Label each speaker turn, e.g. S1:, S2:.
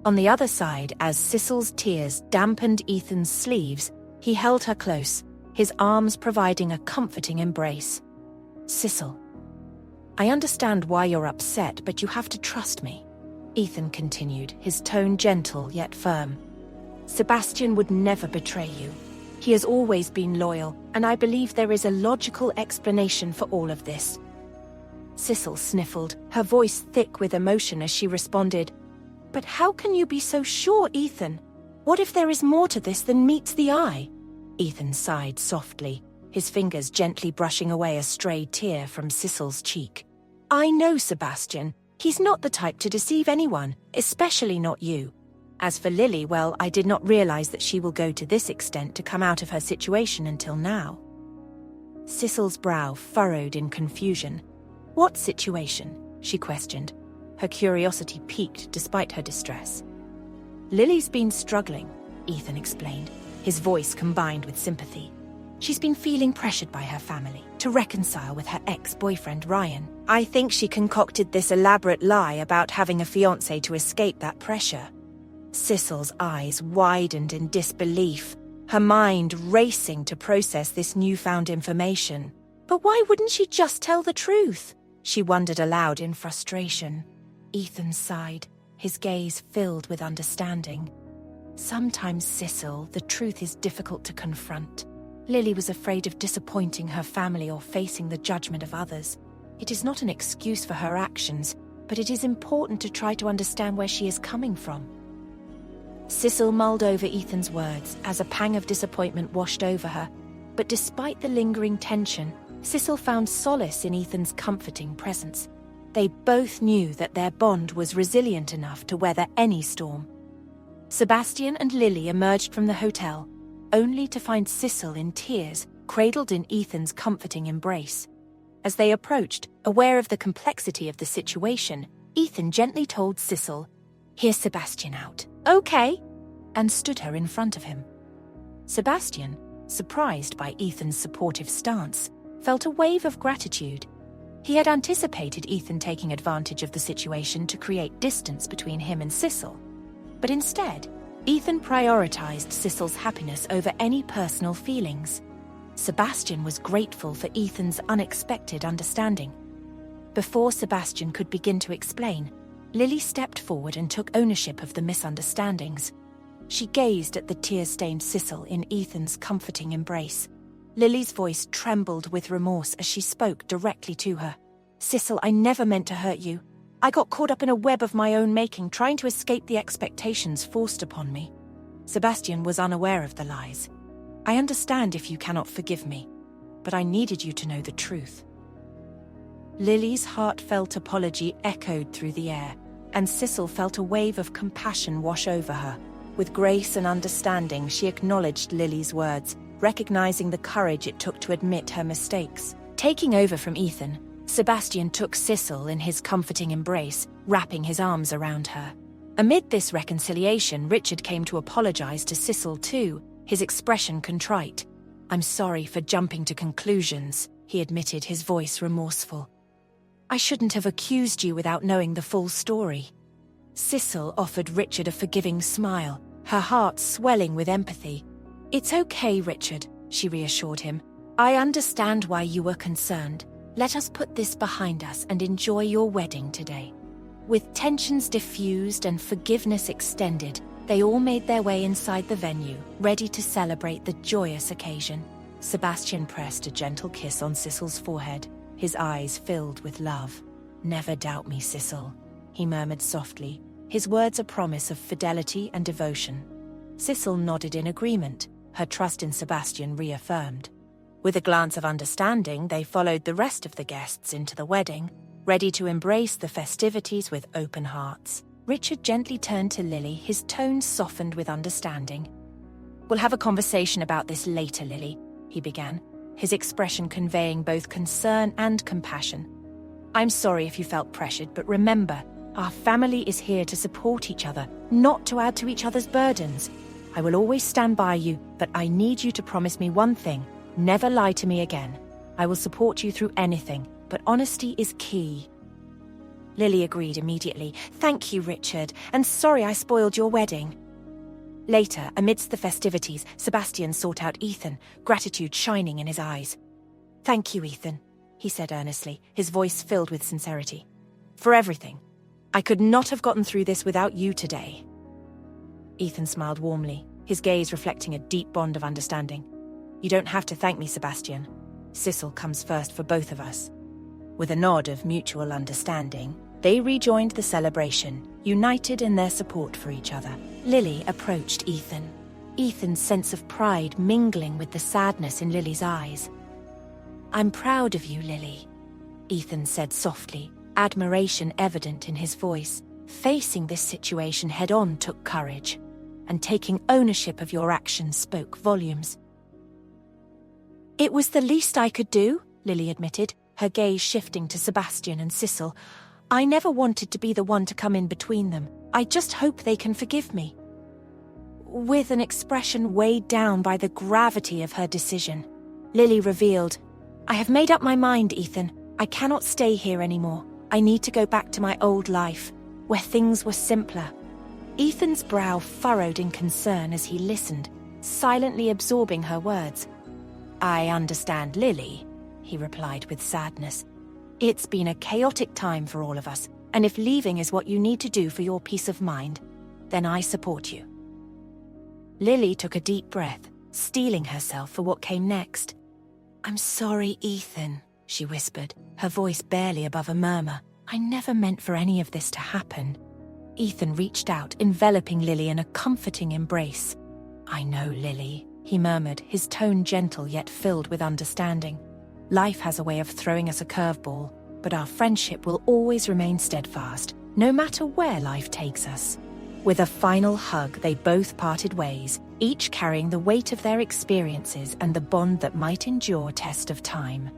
S1: On the other side, as Sicil's tears dampened Ethan's sleeves, he held her close, his arms providing a comforting embrace. "Sicil, I understand why you're upset, but you have to trust me," Ethan continued, his tone gentle yet firm. "Sebastian would never betray you. He has always been loyal, and I believe there is a logical explanation for all of this." Sicil sniffled, her voice thick with emotion as she responded, "But how can you be so sure, Ethan? What if there is more to this than meets the eye?" Ethan sighed softly, his fingers gently brushing away a stray tear from Sicil's cheek. "I know Sebastian. He's not the type to deceive anyone, especially not you. As for Lily, well, I did not realize that she will go to this extent to come out of her situation until now." Sicil's brow furrowed in confusion. "What situation?" she questioned, her curiosity piqued despite her distress. "Lily's been struggling," Ethan explained, his voice combined with sympathy. "She's been feeling pressured by her family to reconcile with her ex-boyfriend Ryan. I think she concocted this elaborate lie about having a fiancé to escape that pressure." Sicil's eyes widened in disbelief, her mind racing to process this newfound information. But why wouldn't she just tell the truth? She wondered aloud in frustration. Ethan sighed, his gaze filled with understanding. "Sometimes, Sicil, the truth is difficult to confront. Lily was afraid of disappointing her family or facing the judgment of others. It is not an excuse for her actions, but it is important to try to understand where she is coming from." Sicil mulled over Ethan's words as a pang of disappointment washed over her, but despite the lingering tension, Sicil found solace in Ethan's comforting presence. They both knew that their bond was resilient enough to weather any storm. Sebastian and Lily emerged from the hotel, only to find Sicil in tears, cradled in Ethan's comforting embrace. As they approached, aware of the complexity of the situation, Ethan gently told Sicil, "Here's Sebastian out." "Okay," and stood her in front of him. Sebastian, surprised by Ethan's supportive stance, felt a wave of gratitude. He had anticipated Ethan taking advantage of the situation to create distance between him and Sicil. But instead, Ethan prioritized Sicil's happiness over any personal feelings. Sebastian was grateful for Ethan's unexpected understanding. Before Sebastian could begin to explain, Lily stepped forward and took ownership of the misunderstandings. She gazed at the tear-stained Sicil in Ethan's comforting embrace. Lily's voice trembled with remorse as she spoke directly to her. "Sicil, I never meant to hurt you. I got caught up in a web of my own making, trying to escape the expectations forced upon me." Sebastian was unaware of the lies. "I understand if you cannot forgive me, but I needed you to know the truth." Lily's heartfelt apology echoed through the air, and Sicil felt a wave of compassion wash over her. With grace and understanding, she acknowledged Lily's words, recognizing the courage it took to admit her mistakes. Taking over from Ethan, Sebastian took Sicil in his comforting embrace, wrapping his arms around her. Amid this reconciliation, Richard came to apologize to Sicil too, his expression contrite. "I'm sorry for jumping to conclusions," he admitted, his voice remorseful. "I shouldn't have accused you without knowing the full story." Sicil offered Richard a forgiving smile, her heart swelling with empathy. "It's okay, Richard," she reassured him. "I understand why you were concerned. Let us put this behind us and enjoy your wedding today." With tensions diffused and forgiveness extended, they all made their way inside the venue, ready to celebrate the joyous occasion. Sebastian pressed a gentle kiss on Sicil's forehead, his eyes filled with love. "Never doubt me, Sicil," he murmured softly, his words a promise of fidelity and devotion. Sicil nodded in agreement, her trust in Sebastian reaffirmed. With a glance of understanding, they followed the rest of the guests into the wedding, ready to embrace the festivities with open hearts. Richard gently turned to Lily, his tone softened with understanding. "We'll have a conversation about this later, Lily," he began, his expression conveying both concern and compassion. "I'm sorry if you felt pressured, but remember, our family is here to support each other, not to add to each other's burdens. I will always stand by you, but I need you to promise me one thing. Never lie to me again. I will support you through anything, but honesty is key." Lily agreed immediately. "Thank you, Richard, and sorry I spoiled your wedding." Later, amidst the festivities, Sebastian sought out Ethan, gratitude shining in his eyes. "Thank you, Ethan," he said earnestly, his voice filled with sincerity. "For everything. I could not have gotten through this without you today." Ethan smiled warmly, his gaze reflecting a deep bond of understanding. "You don't have to thank me, Sebastian. Sicil comes first for both of us." With a nod of mutual understanding, they rejoined the celebration, united in their support for each other. Lily approached Ethan, Ethan's sense of pride mingling with the sadness in Lily's eyes. "I'm proud of you, Lily," Ethan said softly, admiration evident in his voice. "Facing this situation head-on took courage, and taking ownership of your actions spoke volumes." "It was the least I could do," Lily admitted, her gaze shifting to Sebastian and Sicil. "I never wanted to be the one to come in between them. I just hope they can forgive me." With an expression weighed down by the gravity of her decision, Lily revealed, "I have made up my mind, Ethan. I cannot stay here anymore. I need to go back to my old life, where things were simpler." Ethan's brow furrowed in concern as he listened, silently absorbing her words. "I understand, Lily," he replied with sadness. "It's been a chaotic time for all of us, and if leaving is what you need to do for your peace of mind, then I support you." Lily took a deep breath, steeling herself for what came next. "I'm sorry, Ethan," she whispered, her voice barely above a murmur. "I never meant for any of this to happen." Ethan reached out, enveloping Lily in a comforting embrace. "I know, Lily," he murmured, his tone gentle yet filled with understanding. "Life has a way of throwing us a curveball, but our friendship will always remain steadfast, no matter where life takes us." With a final hug, they both parted ways, each carrying the weight of their experiences and the bond that might endure test of time.